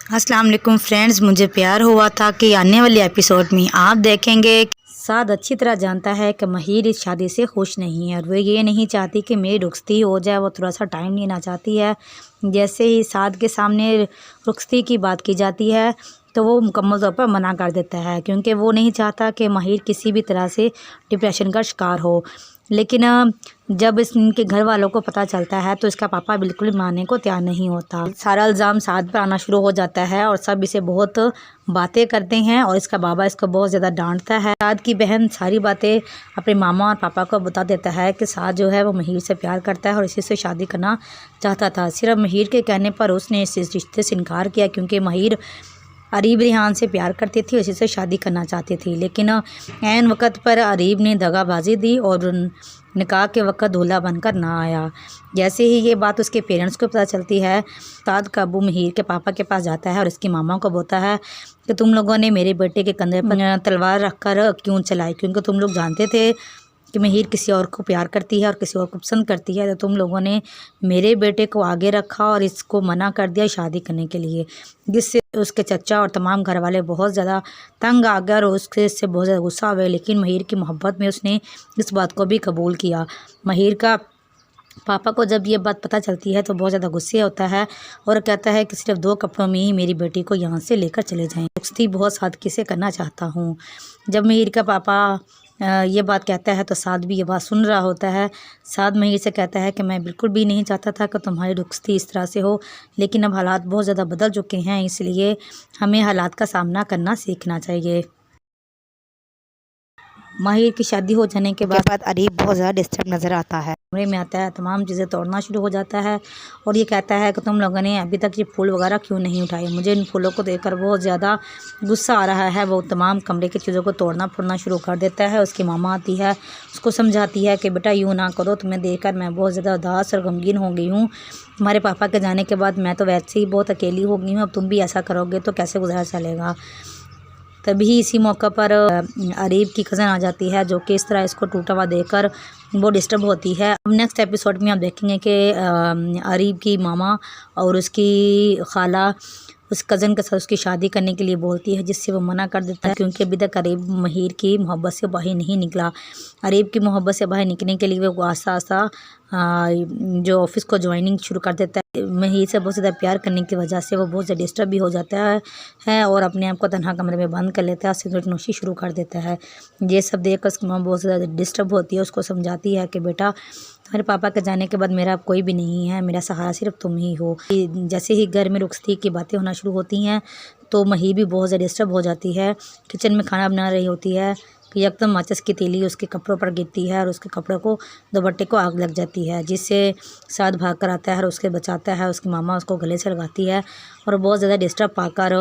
अस्सलाम वालेकुम फ्रेंड्स, मुझे प्यार हुआ था कि आने वाले एपिसोड में आप देखेंगे। साद अच्छी तरह जानता है कि महीर इस शादी से खुश नहीं है और वो ये नहीं चाहती कि मेरी रुखसती हो जाए। वो थोड़ा सा टाइम लेना चाहती है। जैसे ही साद के सामने रुखसती की बात की जाती है तो वो मुकम्मल तौर पर मना कर देता है, क्योंकि वो नहीं चाहता कि महीर किसी भी तरह से डिप्रेशन का शिकार हो। लेकिन जब इनके घर वालों को पता चलता है तो इसका पापा बिल्कुल मानने को तैयार नहीं होता। सारा इल्ज़ाम साद पर आना शुरू हो जाता है और सब इसे बहुत बातें करते हैं और इसका बाबा इसको बहुत ज़्यादा डांटता है। साद की बहन सारी बातें अपने मामा और पापा को बता देता है कि साद जो है वो महीर से प्यार करता है और इसी से शादी करना चाहता था। सिर्फ महीर के कहने पर उसने इस रिश्ते से इनकार किया, क्योंकि महीर अरीब रिहान से प्यार करती थी, उसी से शादी करना चाहती थी। लेकिन ऐन वक्त पर अरीब ने दगाबाजी दी और निकाह के वक्त दूल्हा बनकर ना आया। जैसे ही ये बात उसके पेरेंट्स को पता चलती है, साद का अबू महीर के पापा के पास जाता है और इसकी मामा को बोलता है कि तुम लोगों ने मेरे बेटे के कंधे पर तलवार रखकर क्यों चलाई, क्योंकि तुम लोग जानते थे कि महीर किसी और को प्यार करती है और किसी और को पसंद करती है, तो तुम लोगों ने मेरे बेटे को आगे रखा और इसको मना कर दिया शादी करने के लिए, जिससे उसके चचा और तमाम घर वाले बहुत ज़्यादा तंग आ गए और उसके इससे बहुत ज़्यादा गुस्सा हुए। लेकिन महीर की मोहब्बत में उसने इस बात को भी कबूल किया। महीर का पापा को जब ये बात पता चलती है तो बहुत ज़्यादा गुस्से होता है और कहता है कि सिर्फ 2 कपड़ों में ही मेरी बेटी को यहाँ से लेकर चले जाएं। रुखसती बहुत सादगी से करना चाहता हूँ। जब महीर का पापा ये बात कहता है तो साद भी ये बात सुन रहा होता है। साद महीर से कहता है कि मैं बिल्कुल भी नहीं चाहता था कि तुम्हारी रुखसती इस तरह से हो, लेकिन अब हालात बहुत ज़्यादा बदल चुके हैं, इसलिए हमें हालात का सामना करना सीखना चाहिए। माहिर की शादी हो जाने के बाद अरीब बहुत ज़्यादा डिस्टर्ब नज़र आता है। कमरे में आता है, तमाम चीज़ें तोड़ना शुरू हो जाता है और ये कहता है कि तुम लोगों ने अभी तक ये फूल वगैरह क्यों नहीं उठाए। मुझे इन फूलों को देखकर बहुत ज़्यादा गुस्सा आ रहा है। वो तमाम कमरे की चीज़ों को तोड़ना फोड़ना शुरू कर देता है। उसकी मामा आती है, उसको समझाती है कि बेटा यूँ ना करो, तुम्हें देखकर मैं बहुत ज़्यादा उदास और गमगीन हो गई हूँ। तुम्हारे पापा के जाने के बाद मैं तो वैसे ही बहुत अकेली हो गई हूँ, अब तुम भी ऐसा करोगे तो कैसे गुजारा चलेगा। तभी इसी मौका पर अरीब की कज़न आ जाती है, जो कि इस तरह इसको टूटा हुआ देखकर वो डिस्टर्ब होती है। अब नेक्स्ट एपिसोड में आप देखेंगे कि अरीब की मामा और उसकी खाला उस कज़न के साथ उसकी शादी करने के लिए बोलती है, जिससे वो मना कर देता है, क्योंकि अभी तक अरीब महीर की मोहब्बत से बाहर नहीं निकला। अरीब की मोहब्बत से बाहर निकलने के लिए वो आस्ता आस्ता जो ऑफिस को ज्वाइनिंग शुरू कर देता है। महीर से बहुत ज़्यादा प्यार करने की वजह से वो बहुत ज़्यादा डिस्टर्ब भी हो जाता है और अपने आप को तन्हा कमरे में बंद कर लेता है, सिगरेट नोशी शुरू कर देता है। ये सब देख कर उसकी माँ बहुत ज़्यादा डिस्टर्ब होती है, उसको समझाती है कि बेटा तुम्हारे पापा के जाने के बाद मेरा अब कोई भी नहीं है, मेरा सहारा सिर्फ तुम ही हो। जैसे ही घर में रुखसती की बातें होना शुरू होती हैं तो महीर भी बहुत ज़्यादा डिस्टर्ब हो जाती है। किचन में खाना बना रही होती है कि एकदम माचिस की तीली उसके कपड़ों पर गिरती है और उसके कपड़ों को दुपट्टे को आग लग जाती है, जिससे साद भाग कर आता है और उसके बचाता है। उसकी मामा उसको गले से लगाती है और बहुत ज़्यादा डिस्टर्ब पाकर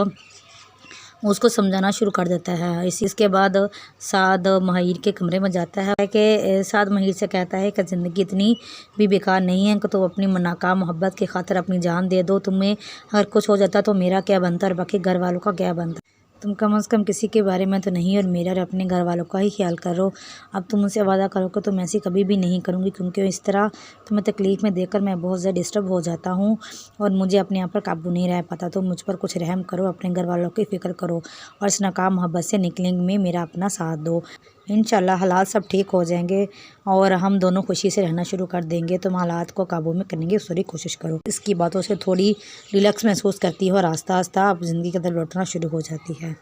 उसको समझाना शुरू कर देता है। इसके बाद साद महीर के कमरे में जाता है कि साद महीर से कहता है कि ज़िंदगी इतनी भी बेकार नहीं है कि तो अपनी नाकाम मोहब्बत की खातिर अपनी जान दे दो। तुम्हें अगर कुछ हो जाता तो मेरा क्या बनता और बाकी घर वालों का क्या बनता। तुम कम से कम किसी के बारे में तो नहीं और मेरा और अपने घर वालों का ही ख्याल करो। अब तुम मुझसे वादा करो कि तुम ऐसी कभी भी नहीं करूँगी, क्योंकि इस तरह तुम्हें तकलीफ़ में देखकर मैं बहुत ज़्यादा डिस्टर्ब हो जाता हूँ और मुझे अपने आप पर काबू नहीं रह पाता। तो मुझ पर कुछ रहम करो, अपने घर वालों की फ़िक्र करो और इस नाकाम मोहब्बत से निकलने में मेरा अपना साथ दो। इंशाल्लाह हालात सब ठीक हो जाएंगे और हम दोनों खुशी से रहना शुरू कर देंगे। तुम हालात को काबू में करने की पूरी कोशिश करो। इसकी बातों से थोड़ी रिलैक्स महसूस करती है और आस्ता आस्ता अब ज़िंदगी की तरफ लौटना शुरू हो जाती है।